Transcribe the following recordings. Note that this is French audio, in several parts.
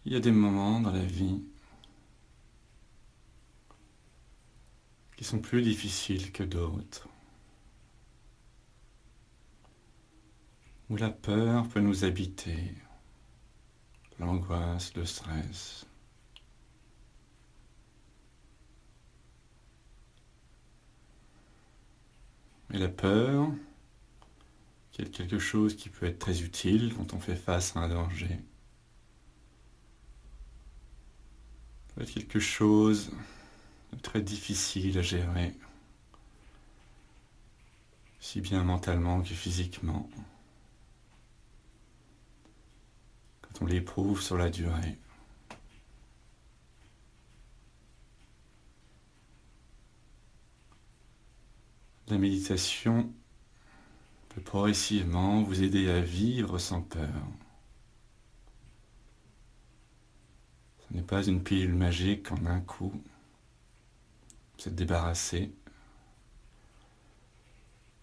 Il y a des moments dans la vie qui sont plus difficiles que d'autres, où la peur peut nous habiter, l'angoisse, le stress. Et la peur, qui est quelque chose qui peut être très utile quand on fait face à un danger, peut être quelque chose de très difficile à gérer, si bien mentalement que physiquement, quand on l'éprouve sur la durée. La méditation peut progressivement vous aider à vivre sans peur. Ce n'est pas une pilule magique en un coup, vous êtes débarrassé,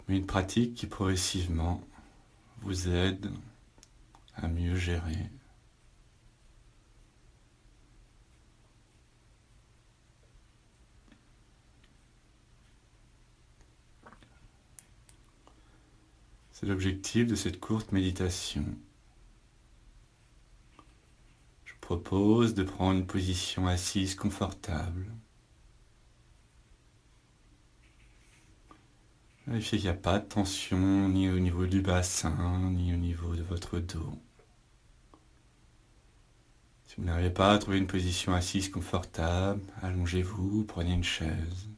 mais une pratique qui progressivement vous aide à mieux gérer. C'est l'objectif de cette courte méditation. Je vous propose de prendre une position assise confortable. Vérifiez qu'il n'y a pas de tension ni au niveau du bassin, ni au niveau de votre dos. Si vous n'arrivez pas à trouver une position assise confortable, allongez-vous, prenez une chaise.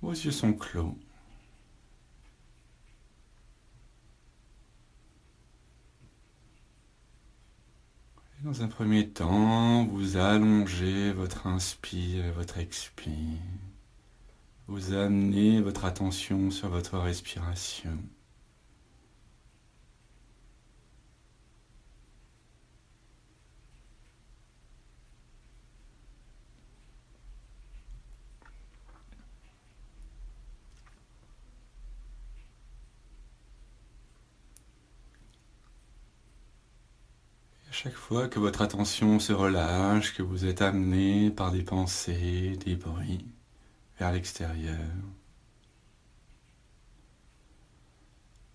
Vos yeux sont clos. Et dans un premier temps, vous allongez votre inspire et votre expire. Vous amenez votre attention sur votre respiration. À chaque fois que votre attention se relâche, que vous êtes amené par des pensées, des bruits vers l'extérieur,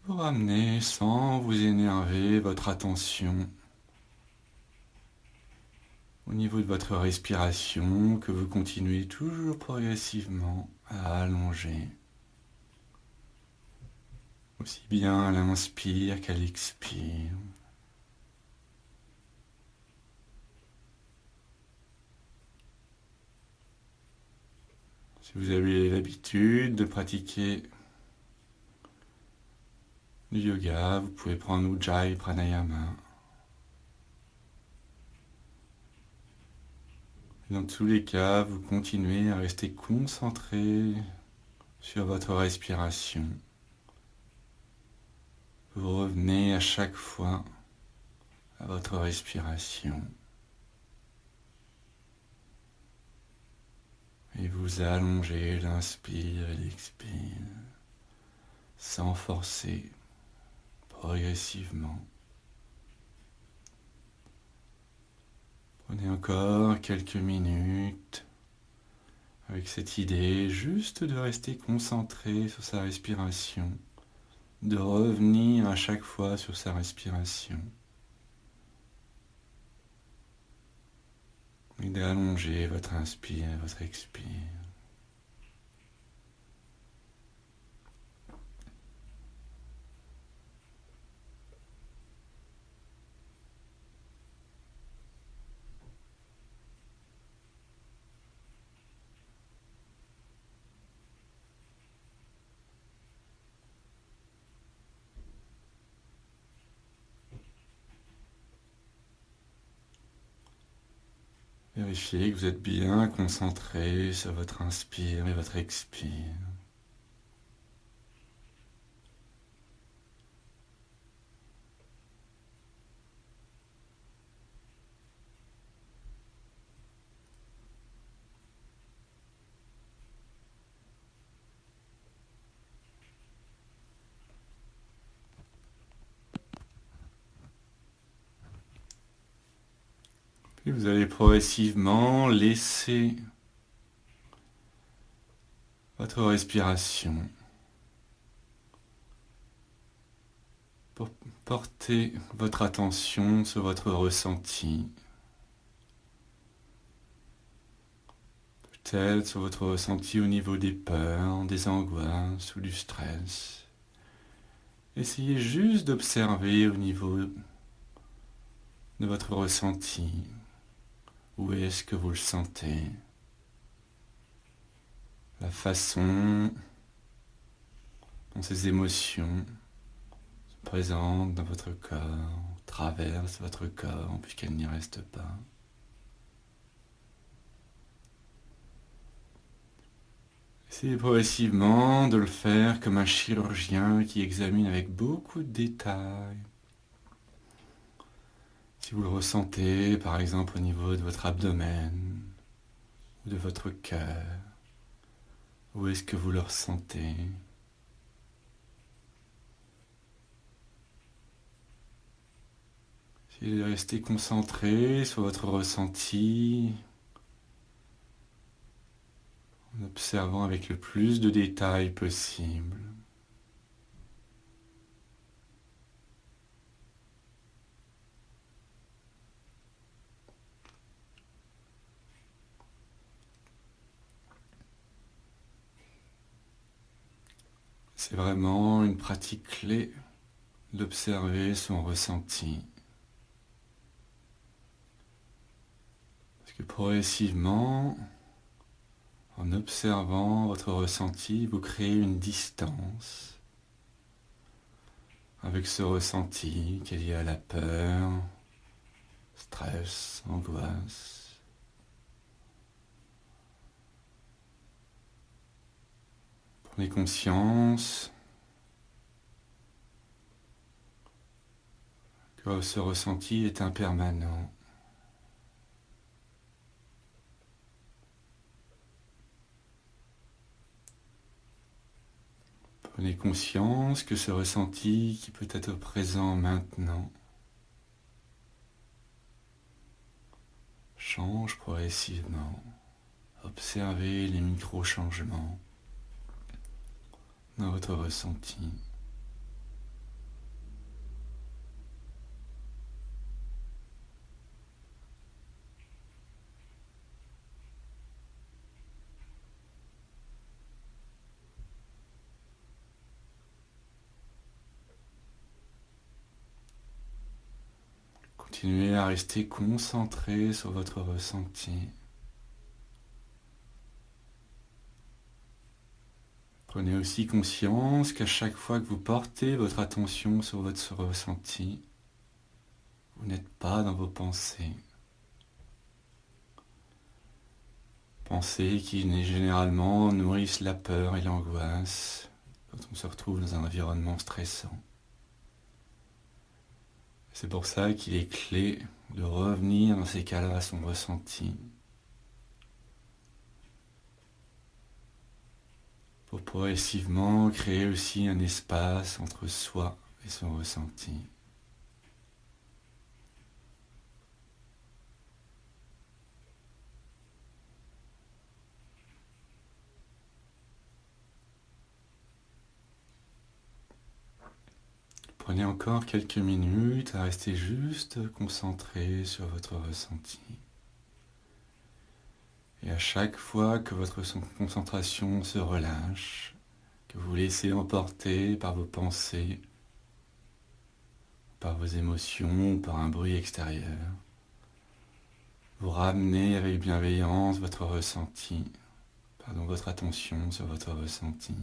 vous ramenez sans vous énerver votre attention au niveau de votre respiration que vous continuez toujours progressivement à allonger, aussi bien à l'inspire qu'à l'expire. Si vous avez l'habitude de pratiquer le yoga, vous pouvez prendre Ujjayi Pranayama. Dans tous les cas, vous continuez à rester concentré sur votre respiration. Vous revenez à chaque fois à votre respiration. Et vous allongez l'inspire et l'expire, sans forcer, progressivement. Prenez encore quelques minutes avec cette idée juste de rester concentré sur sa respiration, de revenir à chaque fois sur sa respiration et d'allonger votre inspire et votre expire. Vérifiez que vous êtes bien concentré sur votre inspire et votre expire. Puis vous allez progressivement laisser votre respiration pour porter votre attention sur votre ressenti. Peut-être sur votre ressenti au niveau des peurs, des angoisses ou du stress. Essayez juste d'observer au niveau de votre ressenti. Où est-ce que vous le sentez? La façon dont ces émotions se présentent dans votre corps, traversent votre corps puisqu'elles n'y restent pas. Essayez progressivement de le faire comme un chirurgien qui examine avec beaucoup de détails. Si vous le ressentez, par exemple, au niveau de votre abdomen ou de votre cœur, où est-ce que vous le ressentez? Essayez de rester concentré sur votre ressenti, en observant avec le plus de détails possible. C'est vraiment une pratique clé d'observer son ressenti. Parce que progressivement, en observant votre ressenti, vous créez une distance avec ce ressenti qui est lié à la peur, stress, angoisse. Prenez conscience que ce ressenti est impermanent. Prenez conscience que ce ressenti qui peut être présent maintenant change progressivement. Observez les micro-changements dans votre ressenti. Continuez à rester concentré sur votre ressenti. Prenez aussi conscience qu'à chaque fois que vous portez votre attention sur votre ressenti, vous n'êtes pas dans vos pensées. Pensées qui généralement nourrissent la peur et l'angoisse quand on se retrouve dans un environnement stressant. C'est pour ça qu'il est clé de revenir dans ces cas-là à son ressenti, pour progressivement créer aussi un espace entre soi et son ressenti. Prenez encore quelques minutes à rester juste concentré sur votre ressenti. Et à chaque fois que votre concentration se relâche, que vous vous laissez emporter par vos pensées, par vos émotions ou par un bruit extérieur, vous ramenez avec bienveillance votre ressenti, votre attention sur votre ressenti.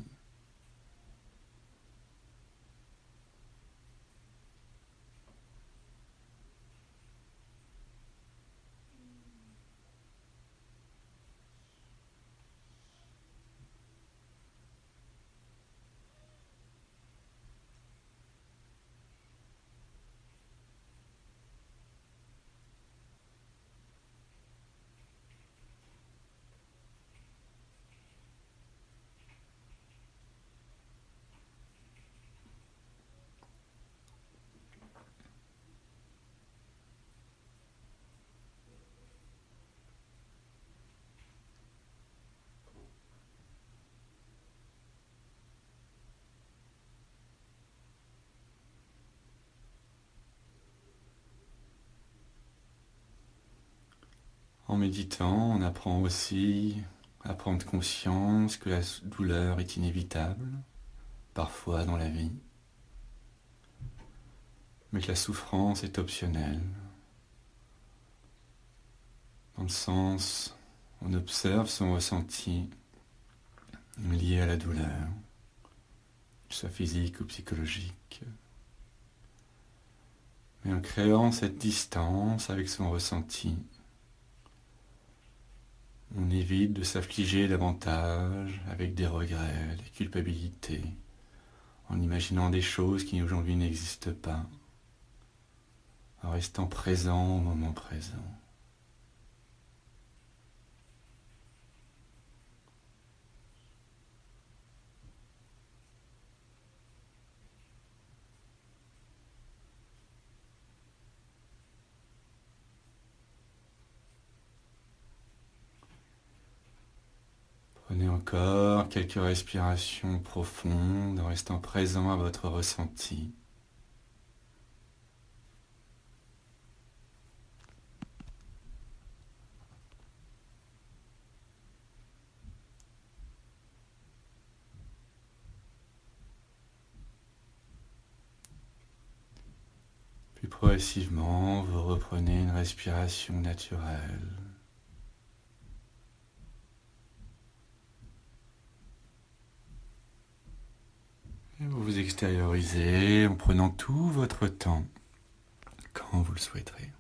En méditant, on apprend aussi à prendre conscience que la douleur est inévitable, parfois dans la vie, mais que la souffrance est optionnelle. Dans le sens, on observe son ressenti lié à la douleur, que ce soit physique ou psychologique. Mais en créant cette distance avec son ressenti, on évite de s'affliger davantage avec des regrets, des culpabilités, en imaginant des choses qui aujourd'hui n'existent pas, en restant présent au moment présent. Prenez encore quelques respirations profondes en restant présent à votre ressenti. Puis progressivement, vous reprenez une respiration naturelle. Et vous vous extériorisez en prenant tout votre temps, quand vous le souhaiterez.